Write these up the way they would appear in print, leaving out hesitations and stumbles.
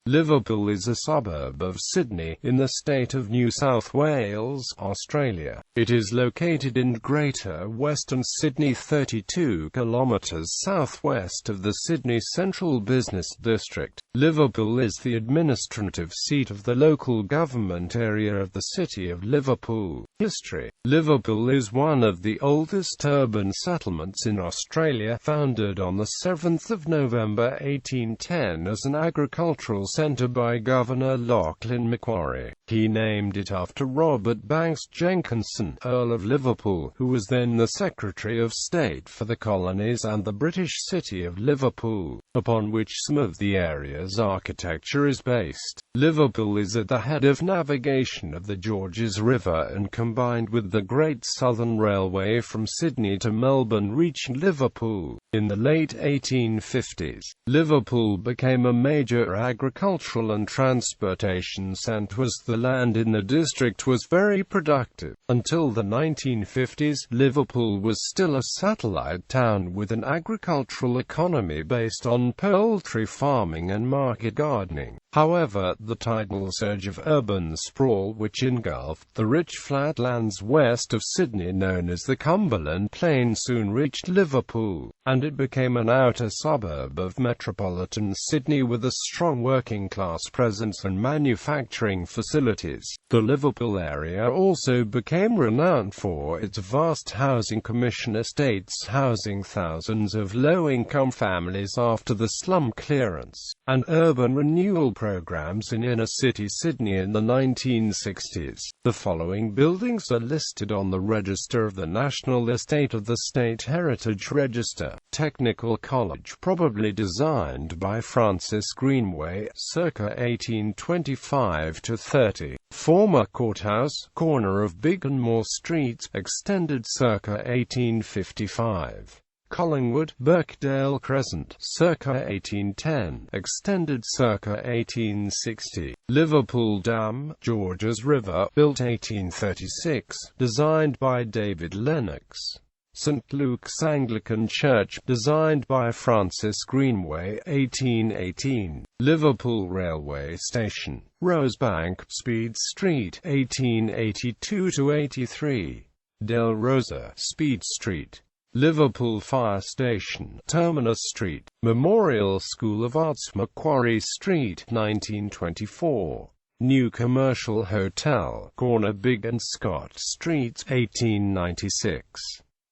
Liverpool is a suburb of Sydney, in the state of New South Wales, Australia. It is located in Greater Western Sydney, 32 kilometres southwest of the Sydney Central Business District. Liverpool is the administrative seat of the local government area of the City of Liverpool. History: Liverpool is one of the oldest urban settlements in Australia, founded on the 7th of November 1810 as an agricultural centre by Governor Lachlan Macquarie. He named it after Robert Banks Jenkinson, Earl of Liverpool, who was then the Secretary of State for the Colonies and the British city of Liverpool, upon which some of the area's architecture is based. Liverpool is at the head of navigation of the Georges River and combined with the Great Southern Railway from Sydney to Melbourne, reaching Liverpool. In the late 1850s, Liverpool became a major agricultural and transportation centre as the land in the district was very productive. Until the 1950s, Liverpool was still a satellite town with an agricultural economy based on poultry farming and market gardening. However, the tidal surge of urban sprawl which engulfed the rich flatlands west of Sydney known as the Cumberland Plain soon reached Liverpool, and it became an outer suburb of metropolitan Sydney with a strong working-class presence and manufacturing facilities. The Liverpool area also became renowned for its vast housing commission estates housing thousands of low-income families after the slum clearance and urban renewal programs in inner-city Sydney in the 1960s. The following buildings are listed on the Register of the National Estate of the State Heritage Register. Technical College, probably designed by Francis Greenway, circa 1825–30. Former Courthouse, corner of Big and Moore Streets, extended circa 1855. Collingwood, Birkdale Crescent, circa 1810, extended circa 1860. Liverpool Dam, Georges River, built 1836, designed by David Lennox. St. Luke's Anglican Church, designed by Francis Greenway, 1818. Liverpool Railway Station, Rosebank, Speed Street, 1882–83. Del Rosa, Speed Street. Liverpool Fire Station, Terminus Street. Memorial School of Arts, Macquarie Street, 1924. New Commercial Hotel, corner Big and Scott Streets, 1896.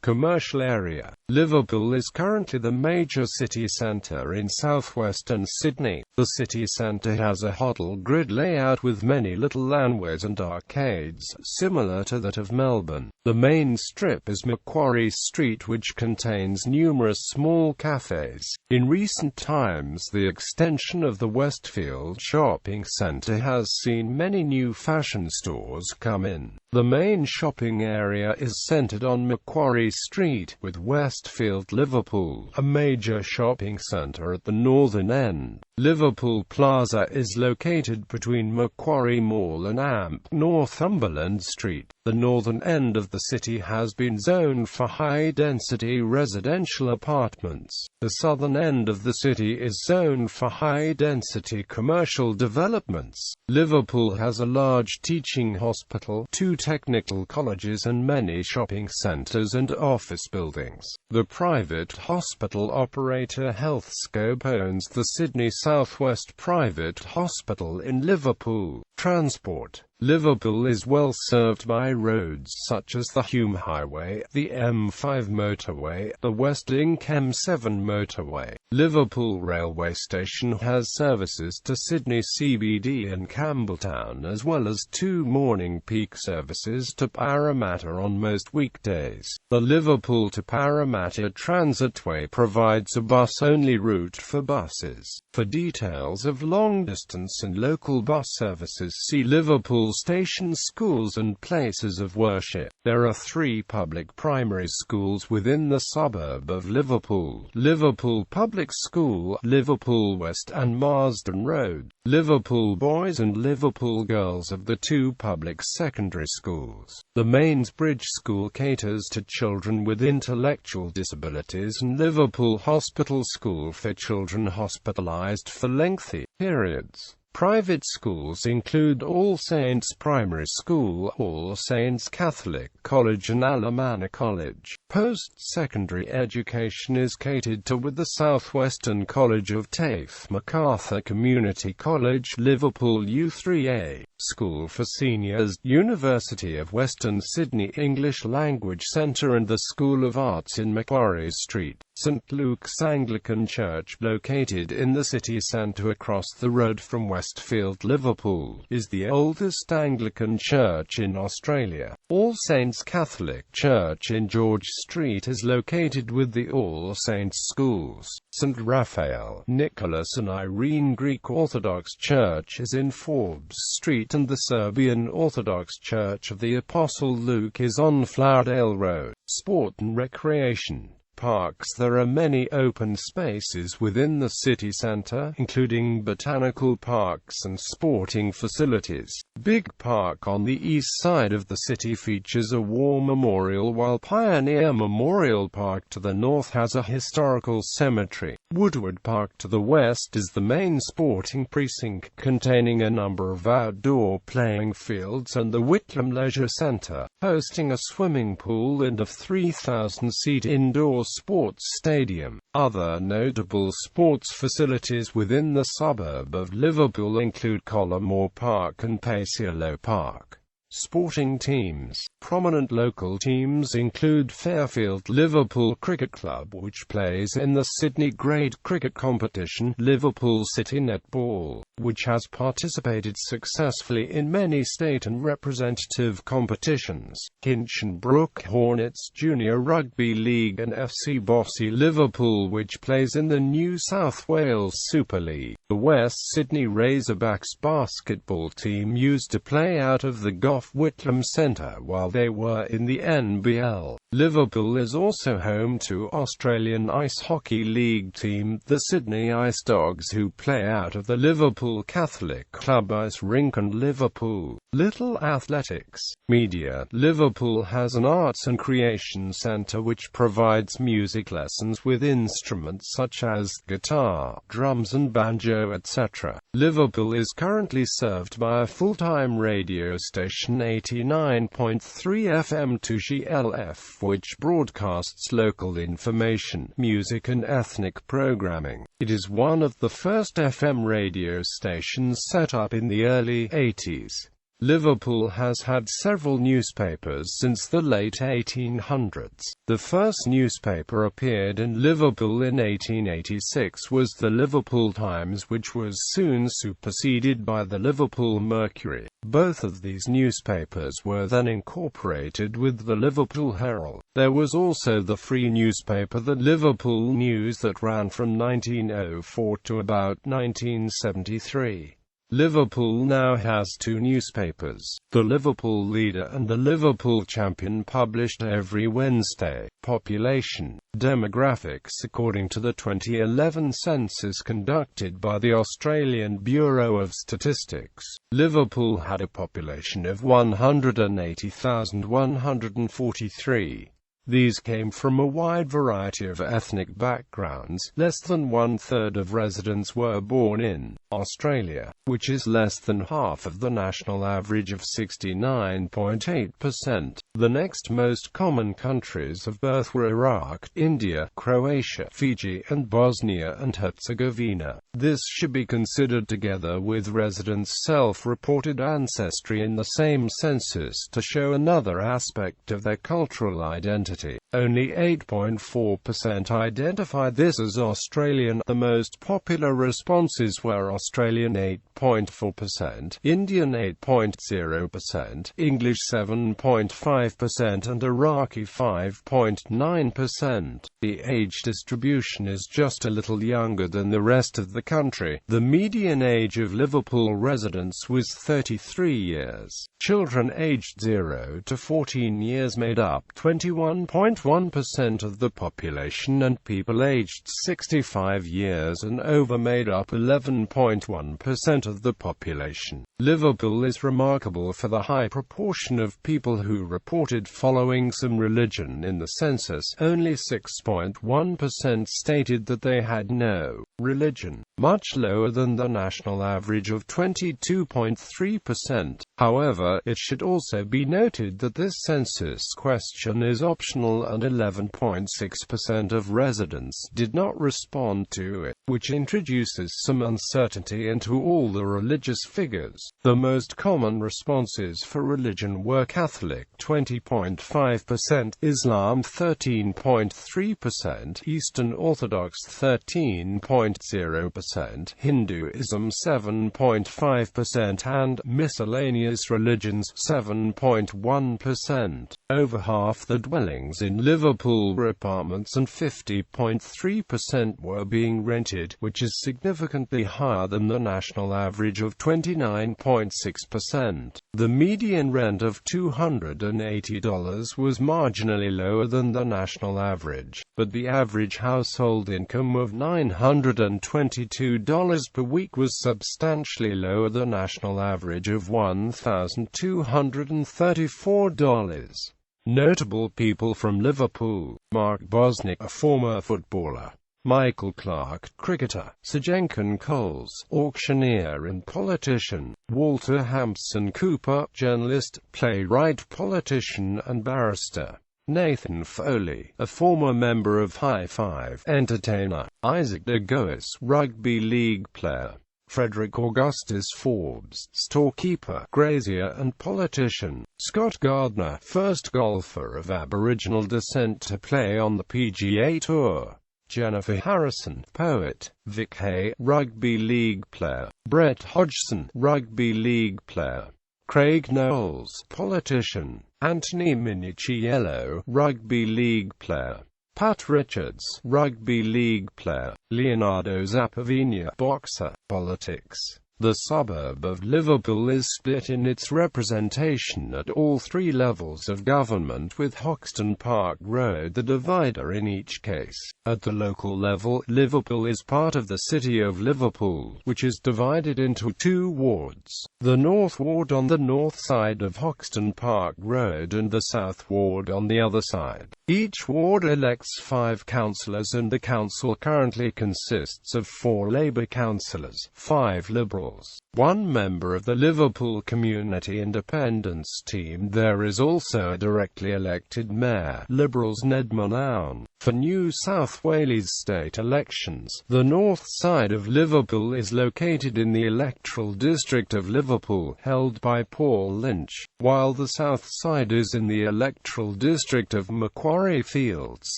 Commercial area. Liverpool is currently the major city centre in southwestern Sydney. The city centre has a hotel grid layout with many little landways and arcades, similar to that of Melbourne. The main strip is Macquarie Street, which contains numerous small cafes. In recent times, the extension of the Westfield shopping centre has seen many new fashion stores come in. The main shopping area is centred on Macquarie Street, with Westfield Liverpool, a major shopping centre at the northern end. Liverpool Plaza is located between Macquarie Mall and AMP, Northumberland Street. The northern end of the city has been zoned for high-density residential apartments. The southern end of the city is zoned for high-density commercial developments. Liverpool has a large teaching hospital, 2 technical colleges and many shopping centres and office buildings. The private hospital operator Healthscope owns the Sydney South West Private Hospital in Liverpool. Transport. Liverpool is well served by roads such as the Hume Highway, the M5 motorway, the West Link M7 motorway. Liverpool Railway Station has services to Sydney CBD and Campbelltown, as well as 2 morning peak services to Parramatta on most weekdays. The Liverpool to Parramatta Transitway provides a bus-only route for buses. For details of long-distance and local bus services, see Liverpool Liverpool station schools and places of worship. There are 3 public primary schools within the suburb of Liverpool: Liverpool Public School, Liverpool West and Marsden Road, Liverpool Boys and Liverpool Girls of the 2 public secondary schools. The Mainsbridge School caters to children with intellectual disabilities, and Liverpool Hospital School for children hospitalised for lengthy periods. Private schools include All Saints Primary School, All Saints Catholic College and Alemannia College. Post-secondary education is catered to with the Southwestern College of TAFE, MacArthur Community College, Liverpool U3A School for Seniors, University of Western Sydney English Language Centre and the School of Arts in Macquarie Street. St Luke's Anglican Church, located in the city centre across the road from Westfield, Liverpool, is the oldest Anglican church in Australia. All Saints Catholic Church in George Street is located with the All Saints Schools. St Raphael, Nicholas and Irene Greek Orthodox Church is in Forbes Street, and the Serbian Orthodox Church of the Apostle Luke is on Flowerdale Road. Sport and recreation. Parks. There are many open spaces within the city centre, including botanical parks and sporting facilities. Big Park on the east side of the city features a war memorial, while Pioneer Memorial Park to the north has a historical cemetery. Woodward Park to the west is the main sporting precinct, containing a number of outdoor playing fields, and the Whitlam Leisure Centre, hosting a swimming pool and a 3,000-seat indoor sports stadium. Other notable sports facilities within the suburb of Liverpool include Collimore Park and Paciolo Park. Sporting teams. Prominent local teams include Fairfield Liverpool Cricket Club, which plays in the Sydney Grade Cricket Competition, Liverpool City Netball, which has participated successfully in many state and representative competitions, Hinchinbrook Hornets Junior Rugby League, and FC Bossy Liverpool, which plays in the New South Wales Super League. The West Sydney Razorbacks basketball team used to play out of the Gough Whitlam Centre while they were in the NBL. Liverpool is also home to Australian Ice Hockey League team, the Sydney Ice Dogs, who play out of the Liverpool Catholic Club Ice Rink, and Liverpool Little Athletics. Media. Liverpool has an arts and creation centre which provides music lessons with instruments such as guitar, drums and banjo, etc. Liverpool is currently served by a full-time radio station, 89.3 FM 2GLF, which broadcasts local information, music and ethnic programming. It is one of the first FM radio stations set up in the early 80s. Liverpool has had several newspapers since the late 1800s. The first newspaper appeared in Liverpool in 1886 was the Liverpool Times, which was soon superseded by the Liverpool Mercury. Both of these newspapers were then incorporated with the Liverpool Herald. There was also the free newspaper The Liverpool News that ran from 1904 to about 1973. Liverpool now has 2 newspapers, the Liverpool Leader and the Liverpool Champion, published every Wednesday. Population. Demographics. According to the 2011 census conducted by the Australian Bureau of Statistics, Liverpool had a population of 180,143. These came from a wide variety of ethnic backgrounds. Less than 1/3 of residents were born in Australia, which is less than half of the national average of 69.8%. The next most common countries of birth were Iraq, India, Croatia, Fiji, and Bosnia and Herzegovina. This should be considered together with residents' self-reported ancestry in the same census to show another aspect of their cultural identity. Only 8.4% identified this as Australian. The most popular responses were Australian 8.4%, Indian 8.0%, English 7.5% and Iraqi 5.9%. The age distribution is just a little younger than the rest of the country. The median age of Liverpool residents was 33 years. Children aged 0 to 14 years made up 21.1% of the population, and people aged 65 years and over made up 11.1% of the population. Liverpool is remarkable for the high proportion of people who reported following some religion in the census. Only 6.1% stated that they had no religion, much lower than the national average of 22.3%. However, it should also be noted that this census question is optional and 11.6% of residents did not respond to it, which introduces some uncertainty into all the religious figures. The most common responses for religion were Catholic 20.5%, Islam 13.3%, Eastern Orthodox 13.0%, Hinduism 7.5% and miscellaneous religions 7.1%. Over half the dwellings in Liverpool were apartments and 50.3% were being rented, which is significantly higher than the national average of 29.6%. The median rent of $280 was marginally lower than the national average, but the average household income of $922 per week was substantially lower than the national average of $1,234. Notable people from Liverpool: Mark Bosnick, a former footballer; Michael Clarke, cricketer; Sir Jenkin Coles, auctioneer and politician; Walter Hampson Cooper, journalist, playwright, politician and barrister; Nathan Foley, a former member of High Five, entertainer; Isaac de Gois, rugby league player; Frederick Augustus Forbes, storekeeper, grazier and politician; Scott Gardner, first golfer of Aboriginal descent to play on the PGA Tour; Jennifer Harrison, poet; Vic Hay, rugby league player; Brett Hodgson, rugby league player; Craig Knowles, politician; Anthony Minichiello, rugby league player; Pat Richards, rugby league player; Leonardo Zappavina, boxer. Politics. The suburb of Liverpool is split in its representation at all three levels of government, with Hoxton Park Road the divider in each case. At the local level, Liverpool is part of the City of Liverpool, which is divided into two wards: the North Ward on the north side of Hoxton Park Road and the South Ward on the other side. Each ward elects 5 councillors, and the council currently consists of 4 Labour councillors, 5 Liberals, 1 member of the Liverpool Community Independence team. There is also a directly elected mayor, Liberals Ned Manown. For New South Wales state elections, the north side of Liverpool is located in the electoral district of Liverpool, held by Paul Lynch, while the south side is in the electoral district of Macquarie Fields,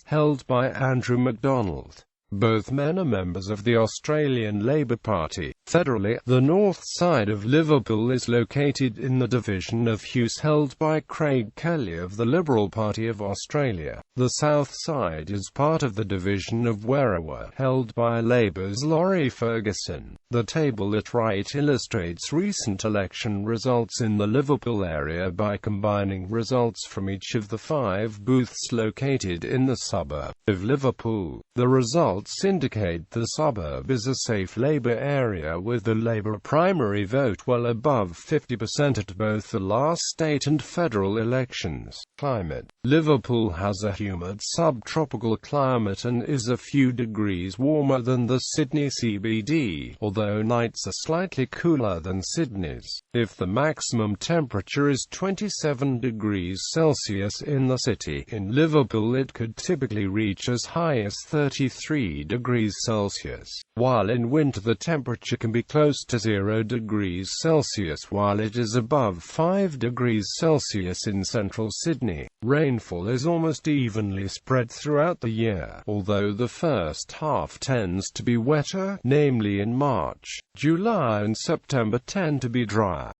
held by Andrew MacDonald. Both men are members of the Australian Labor Party. Federally, the north side of Liverpool is located in the division of Hughes held by Craig Kelly of the Liberal Party of Australia. The south side is part of the division of Werriwa, held by Labour's Laurie Ferguson. The table at right illustrates recent election results in the Liverpool area by combining results from each of the 5 booths located in the suburb of Liverpool. The results indicate the suburb is a safe Labour area, with the Labour primary vote well above 50% at both the last state and federal elections. Climate. Liverpool has a humid subtropical climate and is a few degrees warmer than the Sydney CBD, although nights are slightly cooler than Sydney's. If the maximum temperature is 27 degrees Celsius in the city, in Liverpool it could typically reach as high as 33 degrees Celsius, while in winter the temperature can be close to 0 degrees Celsius, while it is above 5 degrees Celsius in central Sydney. Sydney. Rainfall is almost evenly spread throughout the year, although the first half tends to be wetter, namely in March. July and September tend to be drier.